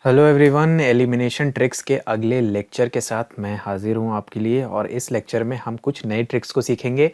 Hello everyone, elimination tricks के अगले lecture के साथ मैं हाजिर हूं आपके लिए। और इस लेक्चर में हम कुछ नए ट्रिक्स को सीखेंगे।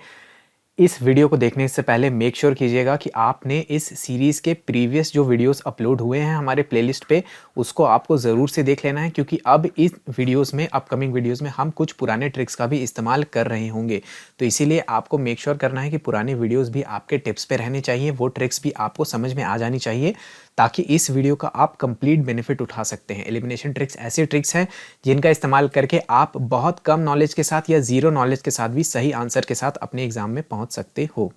इस वीडियो को देखने से पहले मेक श्योर कीजिएगा कि आपने इस सीरीज़ के प्रीवियस जो वीडियोस अपलोड हुए हैं हमारे प्लेलिस्ट पे, उसको आपको ज़रूर से देख लेना है, क्योंकि अब इस वीडियोस में, अपकमिंग वीडियोस में हम कुछ पुराने ट्रिक्स का भी इस्तेमाल कर रहे होंगे। तो इसीलिए आपको मेक श्योर करना है कि पुराने वीडियोस भी आपके टिप्स पे रहने चाहिए, वो ट्रिक्स भी आपको समझ में आ जानी चाहिए, ताकि इस वीडियो का आप कंप्लीट बेनिफिट उठा सकते हैं। एलिमिनेशन ट्रिक्स ऐसे ट्रिक्स हैं जिनका इस्तेमाल करके आप बहुत कम नॉलेज के साथ या ज़ीरो नॉलेज के साथ भी सही आंसर के साथ अपने एग्जाम में पहुंच सकते हो।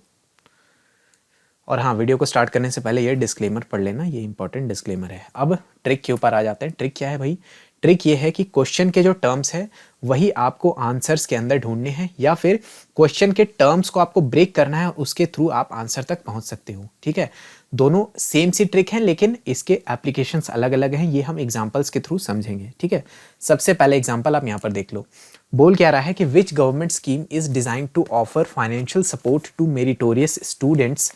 और हाँ, वीडियो को स्टार्ट करने से पहले ये डिस्क्लेमर पढ़ लेना, ये इंपॉर्टेंट डिस्क्लेमर है। अब ट्रिक के ऊपर आ जाते हैं। ट्रिक क्या है भाई? ट्रिक ये है कि क्वेश्चन के जो टर्म्स है वही आपको आंसर्स के अंदर ढूंढने हैं, या फिर क्वेश्चन के टर्म्स को आपको ब्रेक करना है, उसके थ्रू आप आंसर तक पहुंच सकते हो। ठीक है, दोनों सेम सी ट्रिक हैं, लेकिन इसके एप्लीकेशंस अलग अलग हैं। ये हम एग्जांपल्स के थ्रू समझेंगे। ठीक है, सबसे पहले एग्जांपल आप यहाँ पर देख लो। बोल क्या रहा है कि which government scheme is designed to offer financial support to meritorious students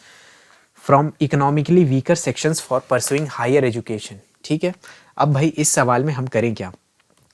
from economically weaker sections for pursuing higher education. ठीक है, अब भाई इस सवाल में हम करें क्या?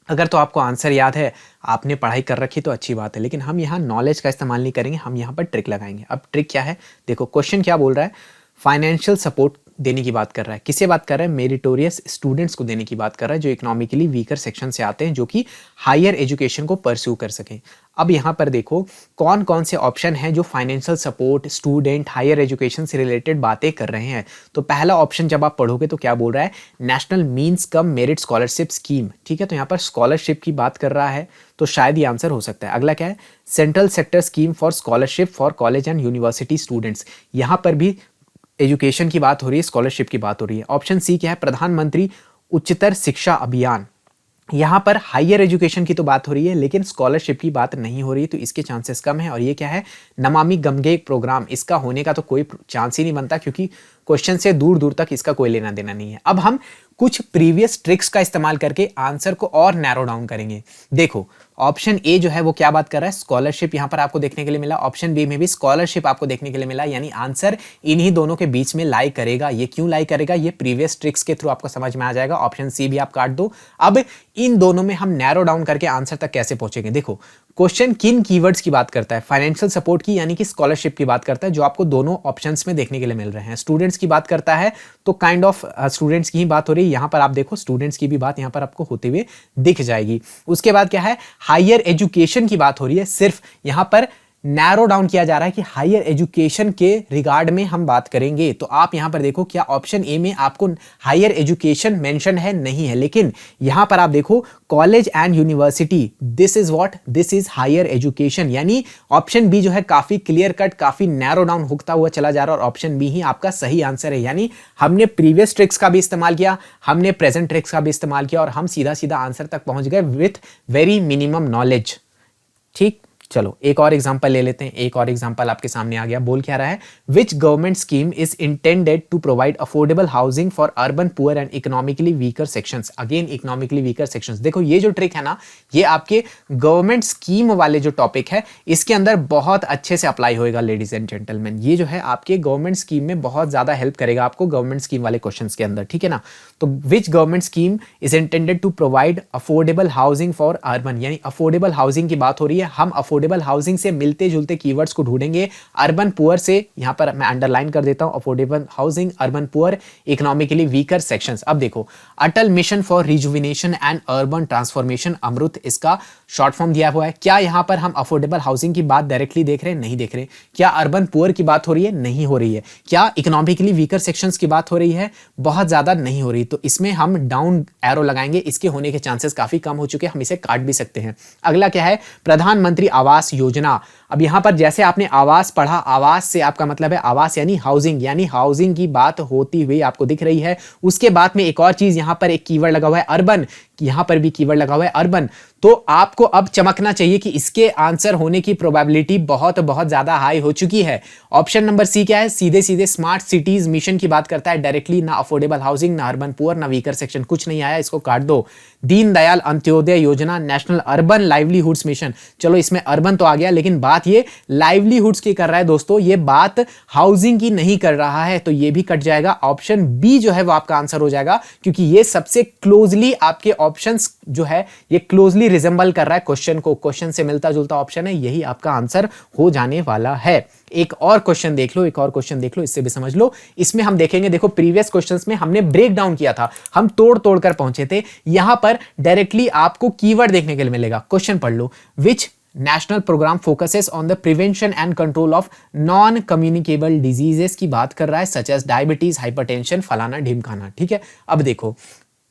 अगर तो आपको आंसर याद है, आपने पढ़ाई कर रखी तो अच्छी बात है, लेकिन हम यहाँ नॉलेज का इस्तेमाल नहीं करेंगे, हम यहाँ पर ट्रिक लगाएंगे। अब ट्रिक क्या है देखो, क्वेश्चन क्या बोल रहा है? फाइनेंशियल सपोर्ट देने की बात कर रहा है। किसे बात कर रहा है? मेरिटोरियस स्टूडेंट्स को देने की बात कर रहा है, जो इकोनॉमिकली वीकर सेक्शन से आते हैं, जो कि हायर एजुकेशन को परस्यू कर सकें। अब यहाँ पर देखो कौन कौन से ऑप्शन हैं जो financial support, student, higher education से रिलेटेड बातें कर रहे हैं। तो पहला ऑप्शन जब आप पढ़ोगे तो क्या बोल रहा है? National means cum merit scholarship scheme. ठीक है, तो यहाँ पर स्कॉलरशिप की बात कर रहा है, तो शायद ये आंसर हो सकता है। अगला क्या है? Central sector scheme for scholarship for college and university students. यहाँ पर भी एजुकेशन की बात हो रही है, स्कॉलरशिप की बात हो रही है। ऑप्शन सी क्या है? प्रधानमंत्री उच्चतर शिक्षा अभियान। यहाँ पर हायर एजुकेशन की तो बात हो रही है, लेकिन स्कॉलरशिप की बात नहीं हो रही है, तो इसके चांसेस कम है। और ये क्या है? नमामि गंगे प्रोग्राम। इसका होने का तो कोई चांस ही नहीं बनता, क्योंकि क्वेश्चन से दूर दूर तक इसका कोई लेना देना नहीं है। अब हम कुछ प्रीवियस ट्रिक्स का इस्तेमाल करके आंसर को और नैरो डाउन करेंगे। देखो, ऑप्शन ए जो है वो क्या बात कर रहा है? स्कॉलरशिप यहाँ पर आपको देखने के लिए मिला। ऑप्शन बी में भी स्कॉलरशिप आपको देखने के लिए मिला, यानी आंसर इन्हीं दोनों के बीच में लाई करेगा। ये क्यों लाई करेगा, ये प्रीवियस ट्रिक्स के थ्रू आपको समझ में आ जाएगा। ऑप्शन सी भी आप काट दो। अब इन दोनों में हम नैरो डाउन करके आंसर तक कैसे पहुंचेंगे? देखो, क्वेश्चन किन कीवर्ड्स की बात करता है? फाइनेंशियल सपोर्ट की, यानी कि स्कॉलरशिप की बात करता है, जो आपको दोनों ऑप्शंस में देखने के लिए मिल रहे हैं। स्टूडेंट्स की बात करता है, तो काइंड ऑफ स्टूडेंट्स की ही बात हो रही है। यहां पर आप देखो, स्टूडेंट्स की भी बात यहां पर आपको होते हुए दिख जाएगी। उसके बाद क्या है? हायर एजुकेशन की बात हो रही है। सिर्फ यहां पर नैरो डाउन किया जा रहा है कि हायर एजुकेशन के रिगार्ड में हम बात करेंगे। तो आप यहां पर देखो, क्या ऑप्शन ए में आपको हायर एजुकेशन मेंशन है? नहीं है। लेकिन यहां पर आप देखो, college and university, this is what? This is higher education. यानी ऑप्शन बी जो है काफी क्लियर कट, काफी नैरो डाउन होता हुआ चला जा रहा है, और ऑप्शन बी ही आपका सही आंसर है। यानी हमने प्रीवियस ट्रिक्स का भी इस्तेमाल किया, हमने प्रेजेंट ट्रिक्स का भी इस्तेमाल किया, और हम सीधा सीधा आंसर तक पहुंच गए विथ वेरी मिनिमम नॉलेज। ठीक, चलो एक और एग्जांपल ले लेते हैं। एक और एग्जांपल आपके सामने आ गया। बोल क्या रहा है? Which government scheme is intended to provide affordable housing for urban poor and economically weaker sections. Again economically weaker sections. देखो, ये जो ट्रिक है ना, ये आपके गवर्नमेंट स्कीम वाले जो टॉपिक है, इसके अंदर बहुत अच्छे से अप्लाई होएगा लेडीज एंड जेंटलमैन। ये जो है आपके गवर्नमेंट स्कीम में बहुत ज्यादा हेल्प करेगा आपको, गवर्नमेंट स्कीम वाले क्वेश्चन के अंदर। ठीक है ना? तो which government scheme is intended to provide affordable housing for urban, यानी अफोर्डेबल हाउसिंग की बात हो रही है। हम अफोर्डेबल हाउसिंग से मिलते जुलते कीवर्ड्स को ढूंढेंगे। अर्बन पुअर से, यहां पर मैं अंडरलाइन कर देता हूं, affordable housing, urban poor, economically weaker sections. अब देखो, Atal mission for rejuvenation and urban transformation, AMRUT, इसका शॉर्ट फॉर्म दिया हुआ है। क्या यहां पर हम अफोर्डेबल हाउसिंग की बात डायरेक्टली देख रहे हैं? नहीं देख रहे। क्या अर्बन पुअर की बात हो रही है? नहीं हो रही है। क्या इकोनॉमिकली वीकर सेक्शंस की बात हो रही है? बहुत ज्यादा नहीं हो रही। तो इसमें हम डाउन एरो लगाएंगे, इसके होने के चांसेस काफी कम हो चुके हैं, हम इसे काट भी सकते हैं। अगला क्या है? प्रधानमंत्री आवास योजना। अब यहां पर जैसे आपने आवास पढ़ा, आवास से आपका मतलब है आवास यानी हाउसिंग, यानी हाउसिंग की बात होती हुई आपको दिख रही है। उसके बाद में एक और चीज, यहां पर एक कीवर्ड लगा हुआ है अर्बन, यहां पर भी कीवर्ड लगा हुआ है अर्बन। तो आपको अब चमकना चाहिए कि इसके आंसर होने की प्रोबेबिलिटी बहुत बहुत ज्यादा हाई हो चुकी है। ऑप्शन नंबर सी क्या है? सीधे सीधे स्मार्ट सिटीज मिशन की बात करता है डायरेक्टली, ना अफोर्डेबल हाउसिंग, ना अर्बन पुअर, ना वीकर सेक्शन, कुछ नहीं आया, इसको काट दो। दीनदयाल अंत्योदय योजना, नेशनल अर्बन लाइवलीहुड्स मिशन, चलो इसमें अर्बन तो आ गया, लेकिन बात बात ये लाइवलीहुड्स की कर रहा है दोस्तों, ये बात हाउसिंग की नहीं कर रहा है, तो ये भी कट जाएगा। ऑप्शन बी जो है वो आपका आंसर हो जाएगा, क्योंकि ये सबसे क्लोजली आपके ऑप्शंस जो है ये क्लोजली रिजेंबल कर रहा है क्वेश्चन को, क्वेश्चन से मिलता जुलता ऑप्शन है, यही आपका आंसर हो जाने वाला है। एक और क्वेश्चन देख लो, एक और क्वेश्चन देख लो, इससे भी समझ लो। इसमें हम देखेंगे, देखो प्रीवियस क्वेश्चंस में हमने ब्रेक डाउन किया था, हम तोड़ तोड़ कर पहुंचे थे, यहां पर डायरेक्टली आपको कीवर्ड देखने के लिए मिलेगा। क्वेश्चन पढ़ लो, which national programme focuses on the prevention and control of non communicable diseases की बात कर रहा है, सच एज डायबिटीज, हाइपरटेंशन, फलाना ढिमकाना। ठीक है, अब देखो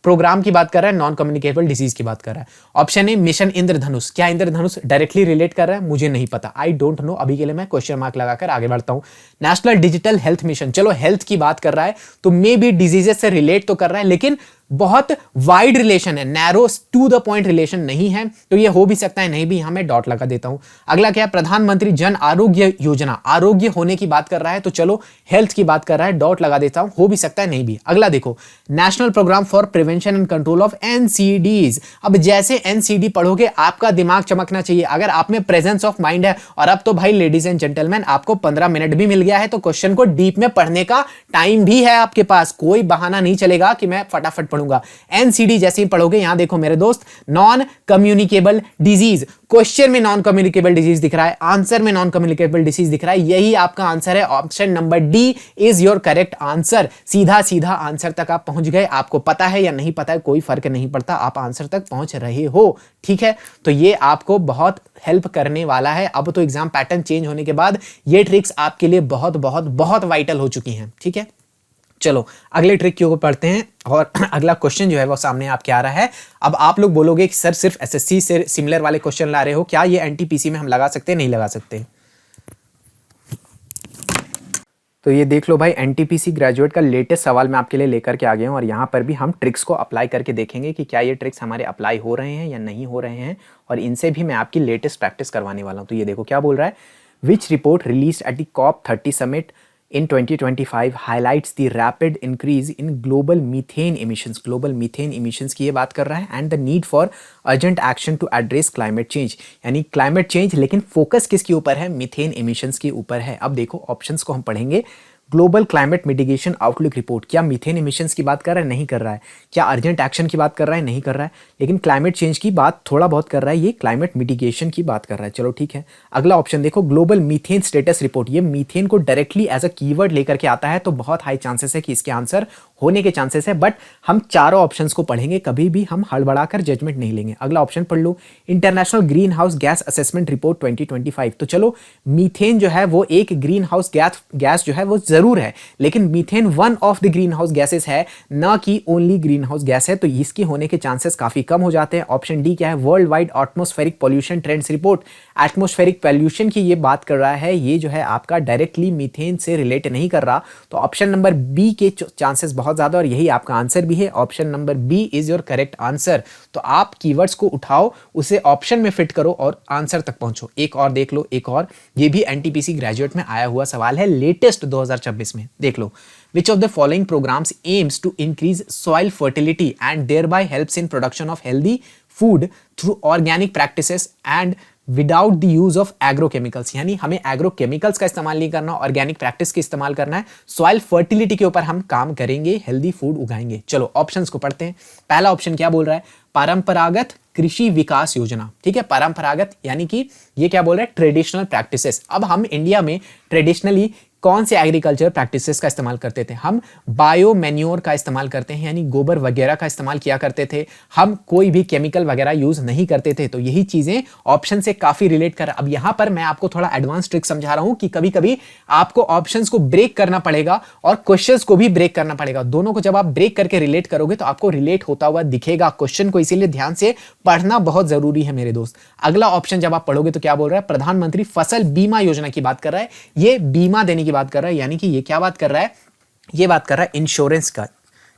प्रोग्राम की बात कर रहा है, नॉन कम्युनिकेबल डिजीज की बात कर रहा है। ऑप्शन ए मिशन इंद्रधनुष, क्या इंद्रधनुष डायरेक्टली रिलेट कर रहा है मुझे नहीं पता, आई डोंट नो, अभी के लिए मैं क्वेश्चन मार्क लगाकर आगे बढ़ता हूं। नेशनल डिजिटल हेल्थ मिशन, चलो हेल्थ की बात कर रहा है तो मे बी डिजीजेस से रिलेट तो कर रहा है, लेकिन बहुत वाइड रिलेशन है, narrow to the point relation नहीं है, तो ये हो भी सकता है, नहीं भी, यहां मैं डॉट लगा देता हूं। अगला क्या है, प्रधानमंत्री जन आरोग्य योजना, आरोग्य होने की बात कर रहा है, तो चलो हेल्थ की बात कर रहा है, डॉट लगा देता हूं, हो भी सकता है, नहीं भी। अगला देखो, national programme for prevention and control of NCDs. अब जैसे एनसीडी पढ़ोगे आपका दिमाग चमकना चाहिए, अगर आप में प्रेजेंस ऑफ माइंड है, और अब तो भाई लेडीज एंड जेंटलमैन आपको 15 मिनट भी मिल गया है, तो क्वेश्चन को डीप में पढ़ने का टाइम भी है आपके पास, कोई बहाना नहीं चलेगा कि मैं फटाफट पढ़ूंगा। एनसीडी जैसे ही पढ़ोगे, यहां देखो मेरे दोस्त, नॉन कम्युनिकेबल डिजीज, क्वेश्चन में नॉन कम्युनिकेबल डिजीज दिख रहा है, आंसर में नॉन कम्युनिकेबल डिजीज दिख रहा है, यही आपका आंसर है। Option number D is your correct answer. सीधा सीधा आंसर तक आप पहुंच गए, आपको पता है या नहीं पता है कोई फर्क नहीं पड़ता, आप आंसर तक पहुंच रहे हो। ठीक है, तो ये आपको बहुत हेल्प करने वाला है। अब तो एग्जाम पैटर्न चेंज होने के बाद ये ट्रिक्स आपके लिए बहुत बहुत बहुत वाइटल हो चुकी हैं। ठीक है, चलो अगले ट्रिक को पढ़ते हैं, और अगला क्वेश्चन जो है वो सामने आपके आ रहा है। अब आप लोग बोलोगे कि सर सिर्फ एसएससी से सिमिलर वाले क्वेश्चन ला रहे हो, क्या ये एनटीपीसी में हम लगा सकते हैं, नहीं लगा सकते? तो ये देख लो भाई, एनटीपीसी ग्रेजुएट का लेटेस्ट सवाल मैं आपके लिए लेकर के आ गया हूँ, और यहाँ पर भी हम ट्रिक्स को अप्लाई करके देखेंगे कि क्या ये ट्रिक्स हमारे अप्लाई हो रहे हैं या नहीं हो रहे हैं, और इनसे भी मैं आपकी लेटेस्ट प्रैक्टिस करवाने वाला हूँ। तो ये देखो क्या बोल रहा है, which report release at the COP30 summit in 2025 highlights the rapid increase in global methane emissions, global methane emissions की ये बात कर रहा है, and the need for urgent action to address climate change, यानी climate change, लेकिन focus किसके ऊपर है, मीथेन emissions के ऊपर है। अब देखो ऑप्शंस को हम पढ़ेंगे, global climate mitigation outlook report, क्या मीथेन एमिशंस की बात कर रहा है, नहीं कर रहा है, क्या अर्जेंट एक्शन की बात कर रहा है, नहीं कर रहा है, लेकिन क्लाइमेट चेंज की बात थोड़ा बहुत कर रहा है, ये क्लाइमेट मिटिगेशन की बात कर रहा है। चलो ठीक है, अगला ऑप्शन देखो, ग्लोबल मीथेन स्टेटस रिपोर्ट, ये मीथेन को डायरेक्टली एज अ कीवर्ड लेकर के आता है, तो बहुत हाई चांसेस है कि इसके आंसर होने के चांसेस है, बट हम चारों ऑप्शंस को पढ़ेंगे, कभी भी हम हड़बड़ाकर जजमेंट नहीं लेंगे। अगला ऑप्शन पढ़ लो, international greenhouse gas assessment report 2025, तो चलो मीथेन जो है वो एक ग्रीन हाउस गैस जो है वो जरूर है, लेकिन methane one of the green house gases है, ना कि ओनली ग्रीन हाउस गैस है, तो इसके होने के चांसेस काफी कम हो जाते हैं। ऑप्शन डी क्या है, world wide atmospheric pollution trends report, atmospheric pollution की ये बात कर रहा है, ये जो है आपका डायरेक्टली मीथेन से रिलेट नहीं कर रहा, तो ऑप्शन नंबर बी के चांसेस बहुत ज्यादा, और यही आपका आंसर भी है। Option number B is your correct answer. तो आप कीवर्ड्स को उठाओ, उसे ऑप्शन में फिट करो और आंसर तक पहुंचो। एक और देख लो, एक और, ये भी एनटीपीसी ग्रेजुएट में आया हुआ सवाल है, लेटेस्ट 2026 में। देख लो, which of the following programs aims to increase soil fertility and thereby helps in production of healthy food through organic practices and without the use of agrochemicals, यानी हमें एग्रोकेमिकल्स का इस्तेमाल नहीं करना, ऑर्गेनिक प्रैक्टिस का इस्तेमाल करना है, सॉइल फर्टिलिटी के ऊपर हम काम करेंगे, हेल्दी फूड उगाएंगे। चलो ऑप्शंस को पढ़ते हैं। पहला ऑप्शन क्या बोल रहा है, परंपरागत कृषि विकास योजना। ठीक है, परंपरागत यानी कि ये क्या बोल रहा है, ट्रेडिशनल प्रैक्टिसेस। अब हम इंडिया में ट्रेडिशनली कौन से एग्रीकल्चर प्रैक्टिसेस का इस्तेमाल करते थे, हम बायो मैन्योर का इस्तेमाल करते हैं, यानी गोबर वगैरह का इस्तेमाल किया करते थे, हम कोई भी केमिकल वगैरह यूज नहीं करते थे, तो यही चीजें ऑप्शन से काफी रिलेट कर। अब यहां पर मैं आपको थोड़ा एडवांस ट्रिक समझा रहा हूं कि कभी कभी आपको ऑप्शंस को ब्रेक करना पड़ेगा और क्वेश्चंस को भी ब्रेक करना पड़ेगा, दोनों को जब आप ब्रेक करके रिलेट करोगे तो आपको रिलेट होता हुआ दिखेगा क्वेश्चन को, इसीलिए ध्यान से पढ़ना बहुत जरूरी है मेरे दोस्त। अगला ऑप्शन जब आप पढ़ोगे तो क्या बोल रहा है, प्रधानमंत्री फसल बीमा योजना की बात कर रहा है, ये बीमा देने की बात कर रहा है, यानी कि ये क्या बात कर रहा है, ये बात कर रहा है इंश्योरेंस का।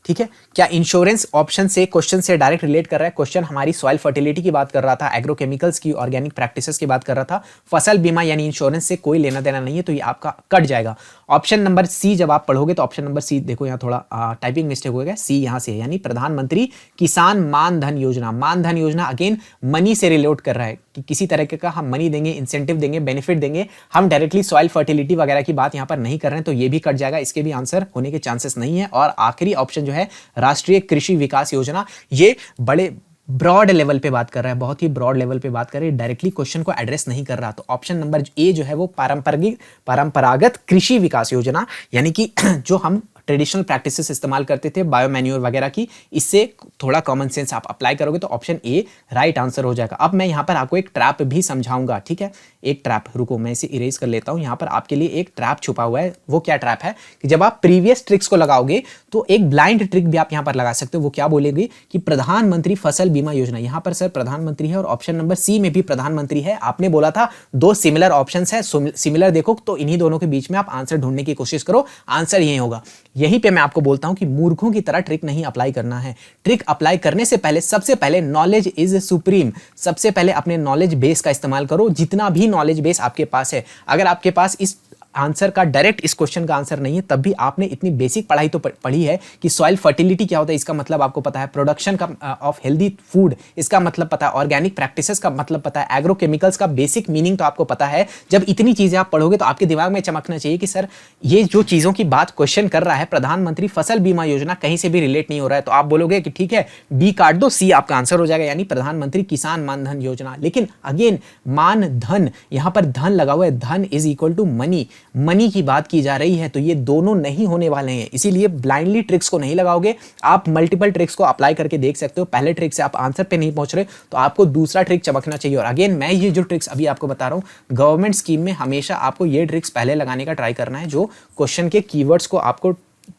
ठीक है, क्या इंश्योरेंस ऑप्शन से क्वेश्चन से डायरेक्ट रिलेट कर रहा है? क्वेश्चन हमारी सॉइल फर्टिलिटी की बात कर रहा था, एग्रोकेमिकल्स की, ऑर्गेनिक प्रैक्टिसेस की बात कर रहा था। फसल बीमा यानी इंश्योरेंस से कोई लेना देना नहीं है, तो ये आपका कट जाएगा। ऑप्शन नंबर सी जब आप पढ़ोगे तो ऑप्शन नंबर सी, देखो यहाँ थोड़ा टाइपिंग मिस्टेक हो गया, सी यहाँ से है, यानी प्रधानमंत्री किसान मान धन योजना। मान धन योजना अगेन मनी से रिलेट कर रहा है कि किसी तरह का हम मनी देंगे, इंसेंटिव देंगे, बेनिफिट देंगे, हम डायरेक्टली सॉइल फर्टिलिटी वगैरह की बात यहाँ पर नहीं कर रहे हैं, तो ये भी कट जाएगा, इसके भी आंसर होने के चांसेस नहीं है। और आखिरी ऑप्शन जो है राष्ट्रीय कृषि विकास योजना, ये बड़े ब्रॉड लेवल पे बात कर रहा है, बहुत ही ब्रॉड लेवल पे बात कर रहा है, डायरेक्टली क्वेश्चन को एड्रेस नहीं कर रहा। तो ऑप्शन नंबर ए जो है वो परंपरागत कृषि विकास योजना, यानी कि जो हम ट्रेडिशनल प्रैक्टिसेस इस्तेमाल करते थे बायोमैन्योर वगैरह की, इससे थोड़ा कॉमन सेंस आप अप्लाई करोगे तो ऑप्शन ए राइट आंसर हो जाएगा। अब मैं यहाँ पर आपको एक ट्रैप भी समझाऊंगा, ठीक है, एक ट्रैप, रुको मैं इसे इरेज कर लेता हूँ। यहाँ पर आपके लिए एक ट्रैप छुपा हुआ है। वो क्या ट्रैप है कि जब आप प्रीवियस ट्रिक्स को लगाओगे तो एक ब्लाइंड ट्रिक भी आप यहाँ पर लगा सकते हो। वो क्या बोलेगी कि प्रधानमंत्री फसल बीमा योजना, यहाँ पर सर प्रधानमंत्री है और ऑप्शन नंबर सी में भी प्रधानमंत्री है। आपने बोला था दो सिमिलर ऑप्शन है, सिमिलर देखो तो इन्हीं दोनों के बीच में आप आंसर ढूंढने की कोशिश करो, आंसर यही होगा। यहीं पे मैं आपको बोलता हूं कि मूर्खों की तरह ट्रिक नहीं अप्लाई करना है। ट्रिक अप्लाई करने से पहले सबसे पहले नॉलेज इज सुप्रीम, सबसे पहले अपने नॉलेज बेस का इस्तेमाल करो, जितना भी नॉलेज बेस आपके पास है। अगर आपके पास इस आंसर का डायरेक्ट इस क्वेश्चन का आंसर नहीं है, तब भी आपने इतनी बेसिक पढ़ाई तो पढ़ी है कि सॉइल फर्टिलिटी क्या होता है, इसका मतलब आपको पता है, प्रोडक्शन का ऑफ हेल्दी फूड इसका मतलब पता है, ऑर्गेनिक प्रैक्टिसेस का मतलब पता है, एग्रोकेमिकल्स का बेसिक मीनिंग तो आपको पता है। जब इतनी चीजें आप पढ़ोगे तो आपके दिमाग में चमकना चाहिए कि सर ये जो चीजों की बात क्वेश्चन कर रहा है प्रधानमंत्री फसल बीमा योजना, कहीं से भी रिलेट नहीं हो रहा है। तो आप बोलोगे कि ठीक है बी काट दो, सी आपका आंसर हो जाएगा, यानी प्रधानमंत्री किसान मान धन योजना। लेकिन अगेन मान धन, यहां पर धन लगा हुआ है, धन is equal to money, money की बात की जा रही है, तो ये दोनों नहीं होने वाले हैं। इसीलिए ब्लाइंडली ट्रिक्स को नहीं लगाओगे, आप मल्टीपल ट्रिक्स को अप्लाई करके देख सकते हो। पहले ट्रिक से आप आंसर पे नहीं पहुंच रहे तो आपको दूसरा ट्रिक चमकना चाहिए। और अगेन मैं ये जो ट्रिक्स अभी आपको बता रहा हूं, गवर्नमेंट स्कीम में हमेशा आपको ये ट्रिक्स पहले लगाने का ट्राई करना है, जो क्वेश्चन के कीवर्ड्स को आपको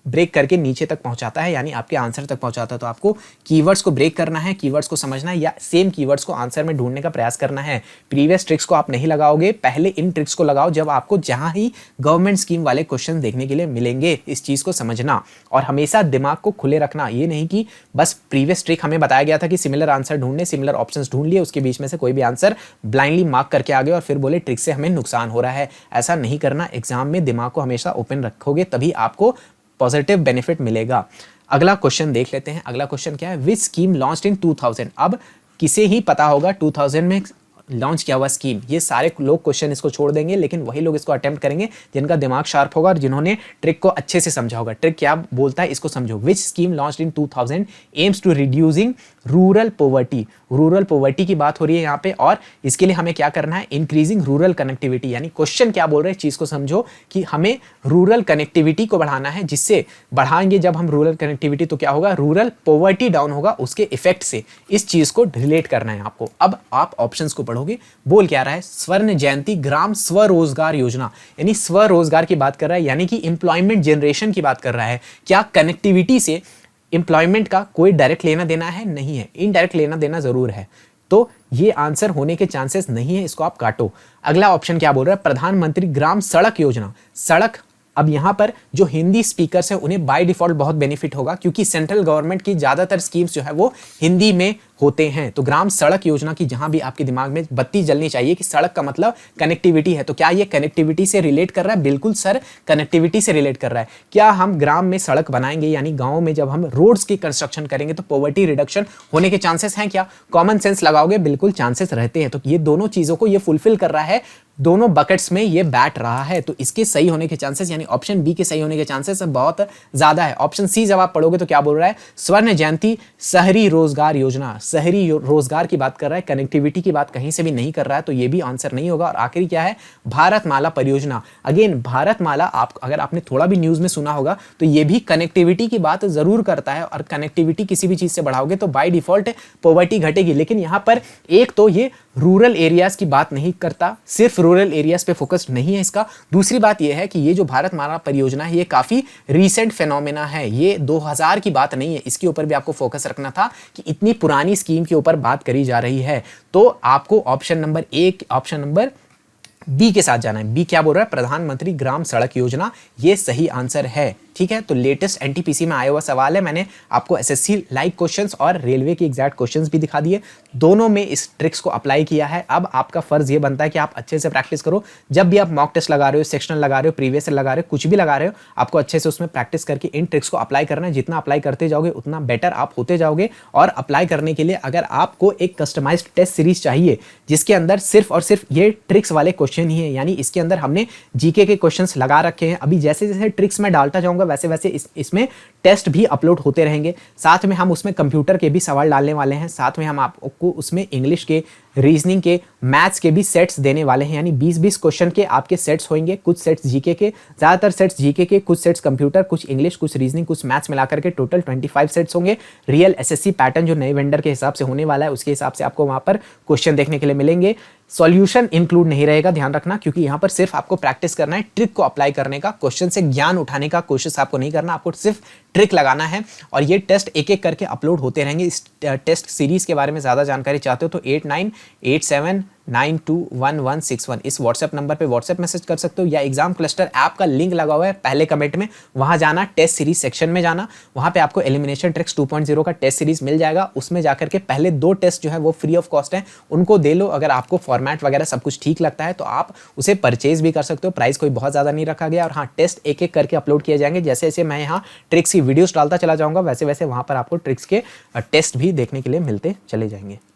ब्रेक करके नीचे तक पहुंचाता है, यानी आपके आंसर तक पहुंचाता है। तो आपको कीवर्ड्स को ब्रेक करना है, कीवर्ड्स को समझना है, या सेम कीवर्ड्स को आंसर में ढूंढने का प्रयास करना है। प्रीवियस ट्रिक्स को आप नहीं लगाओगे, पहले इन ट्रिक्स को लगाओ जब आपको जहां ही गवर्नमेंट स्कीम वाले क्वेश्चन देखने के लिए मिलेंगे। इस चीज को समझना और हमेशा दिमाग को खुले रखना। ये नहीं कि बस प्रीवियस ट्रिक हमें बताया गया था कि सिमिलर आंसर ढूंढने, सिमिलर ऑप्शंस ढूंढ लिए, उसके बीच में से कोई भी आंसर ब्लाइंडली मार्क करके आ गए और फिर बोले ट्रिक से हमें नुकसान हो रहा है। ऐसा नहीं करना। एग्जाम में दिमाग को हमेशा ओपन रखोगे तभी आपको पॉजिटिव बेनिफिट मिलेगा। अगला क्वेश्चन देख लेते हैं। अगला क्वेश्चन क्या है, विच स्कीम लॉन्च्ड इन 2000। अब किसे ही पता होगा 2000 में लॉन्च किया हुआ स्कीम, ये सारे लोग क्वेश्चन इसको छोड़ देंगे, लेकिन वही लोग इसको अटेम्प्ट करेंगे जिनका दिमाग शार्प होगा और जिन्होंने ट्रिक को अच्छे से समझा होगा। ट्रिक क्या बोलता है इसको समझो। Which scheme launched in 2000 aims to reducing rural poverty. Rural poverty की बात हो रही है यहाँ पे, और इसके लिए हमें क्या करना है, इंक्रीजिंग रूरल कनेक्टिविटी। यानी क्वेश्चन क्या बोल रहे हैं, चीज को समझो कि हमें रूरल कनेक्टिविटी को बढ़ाना है, जिससे बढ़ाएंगे जब हम रूरल कनेक्टिविटी तो क्या होगा, रूरल पॉवर्टी डाउन होगा, उसके इफेक्ट से इस चीज को रिलेट करना है आपको। अब आप ऑप्शंस को पढ़ोगे, बोल क्या रहा है, स्वर्ण जयंती ग्राम स्वरोजगार योजना, यानी स्वरोजगार की बात कर रहा है, यानी कि एम्प्लॉयमेंट जनरेशन की बात कर रहा है। क्या कनेक्टिविटी से एम्प्लॉयमेंट का कोई डायरेक्ट लेना देना है? नहीं है, इनडायरेक्ट लेना देना जरूर है। तो ये आंसर होने के चांसेस नहीं है, इसको आप काटो। अगला ऑप्शन क्या बोल रहा है, प्रधानमंत्री ग्राम सड़क योजना। सड़क, अब यहां पर जो हिंदी स्पीकर्स हैं उन्हें बाय डिफॉल्ट बहुत बेनिफिट होगा, क्योंकि सेंट्रल गवर्नमेंट की ज्यादातर स्कीम्स जो है वो हिंदी में होते हैं। तो ग्राम सड़क योजना की जहां भी आपके दिमाग में बत्ती जलनी चाहिए कि सड़क का मतलब कनेक्टिविटी है, तो क्या ये कनेक्टिविटी से रिलेट कर रहा है? बिल्कुल सर, कनेक्टिविटी से रिलेट कर रहा है। क्या हम ग्राम में सड़क बनाएंगे, यानी गांव में जब हम रोड्स की कंस्ट्रक्शन करेंगे तो पॉवर्टी रिडक्शन होने के चांसेस हैं क्या? कॉमन सेंस लगाओगे, बिल्कुल चांसेस रहते हैं। तो ये दोनों चीजों को ये फुलफिल कर रहा है, दोनों बकेट्स में ये बैठ रहा है, तो इसके सही होने के चांसेस, यानी ऑप्शन बी के सही होने के चांसेस बहुत ज्यादा है। ऑप्शन सी जब आप पढ़ोगे तो क्या बोल रहा है, स्वर्ण जयंती शहरी रोजगार योजना, शहरी रोजगार की बात कर रहा है, कनेक्टिविटी की बात कहीं से भी नहीं कर रहा है, तो ये भी आंसर नहीं होगा। और आखिरी क्या है, भारतमाला परियोजना। अगेन भारतमाला, आप अगर आपने थोड़ा भी न्यूज में सुना होगा तो ये भी कनेक्टिविटी की बात जरूर करता है, और कनेक्टिविटी किसी भी चीज से बढ़ाओगे तो बाय डिफॉल्ट पॉवर्टी घटेगी। लेकिन यहां पर एक तो ये रूरल एरियाज की बात नहीं करता, सिर्फ रूरल एरियाज पे फोकस्ड नहीं है इसका। दूसरी बात यह है कि ये जो भारतमाला परियोजना है ये काफी रीसेंट फेनोमेना है, ये 2000 की बात नहीं है। इसके ऊपर भी आपको फोकस रखना था कि इतनी पुरानी स्कीम के ऊपर बात करी जा रही है। तो आपको ऑप्शन नंबर बी के साथ जाना है। बी क्या बोल रहा है, प्रधानमंत्री ग्राम सड़क योजना, ये सही आंसर है। ठीक है, तो लेटेस्ट एनटीपीसी में आया हुआ सवाल है। मैंने आपको एसएससी लाइक क्वेश्चंस और रेलवे के एग्जैक्ट क्वेश्चंस भी दिखा दिए, दोनों में इस ट्रिक्स को अप्लाई किया है। अब आपका फर्ज ये बनता है कि आप अच्छे से प्रैक्टिस करो। जब भी आप मॉक टेस्ट लगा रहे हो, सेक्शनल लगा रहे हो, प्रीवियस लगा रहे हो, कुछ भी लगा रहे हो, आपको अच्छे से उसमें प्रैक्टिस करके इन ट्रिक्स को अप्लाई करना है। जितना अप्लाई करते जाओगे उतना बेटर आप होते जाओगे। और अप्लाई करने के लिए अगर आपको एक कस्टमाइज्ड टेस्ट सीरीज चाहिए जिसके अंदर सिर्फ और सिर्फ ये ट्रिक्स वाले क्वेश्चन ही है, यानी इसके अंदर हमने जीके के क्वेश्चंस लगा रखे हैं। अभी जैसे जैसे ट्रिक्स में डालता जाऊंगा वैसे वैसे इसमें टेस्ट भी अपलोड होते रहेंगे। साथ में हम उसमें कंप्यूटर के भी सवाल डालने वाले हैं, साथ में हम आपको उसमें इंग्लिश के, रीजनिंग के, मैथ्स के भी सेट्स देने वाले हैं। यानी 20-20 क्वेश्चन के आपके सेट्स होंगे, कुछ सेट्स जीके के, ज़्यादातर सेट्स जीके के, कुछ सेट्स कंप्यूटर, कुछ इंग्लिश, कुछ रीजनिंग, कुछ मैथ्स मिलाकर के टोटल 25 सेट्स होंगे। रियल एसएससी पैटर्न जो नए वेंडर के हिसाब से होने वाला है उसके हिसाब से आपको वहाँ पर क्वेश्चन देखने के लिए मिलेंगे। सॉल्यूशन इंक्लूड नहीं रहेगा, ध्यान रखना, क्योंकि यहाँ पर सिर्फ आपको प्रैक्टिस करना है, ट्रिक को अप्लाई करने का, क्वेश्चन से ज्ञान उठाने का कोशिश आपको नहीं करना, आपको सिर्फ ट्रिक लगाना है। और ये टेस्ट एक एक करके अपलोड होते रहेंगे। इस टेस्ट सीरीज के बारे में ज़्यादा जानकारी चाहते हो तो 8987921161 इस व्हाट्सएप नंबर पे व्हाट्सएप मैसेज कर सकते हो, या एग्जाम क्लस्टर ऐप का लिंक लगा हुआ है पहले कमेंट में, वहाँ जाना, टेस्ट सीरीज सेक्शन में जाना, वहाँ पे आपको एलिमिनेशन ट्रिक्स 2.0 का टेस्ट सीरीज मिल जाएगा। उसमें जाकर के पहले 2 टेस्ट जो है वो फ्री ऑफ कॉस्ट है, उनको दे लो। अगर आपको फॉर्मेट वगैरह सब कुछ ठीक लगता है तो आप उसे परचेज भी कर सकते हो, प्राइस कोई बहुत ज़्यादा नहीं रखा गया। और हाँ, टेस्ट एक एक करके अपलोड किए जाएंगे। जैसे जैसे मैं यहाँ ट्रिक्स की वीडियोस डालता चला जाऊँगा वैसे वैसे वहाँ पर आपको ट्रिक्स के टेस्ट भी देखने के लिए मिलते चले जाएंगे।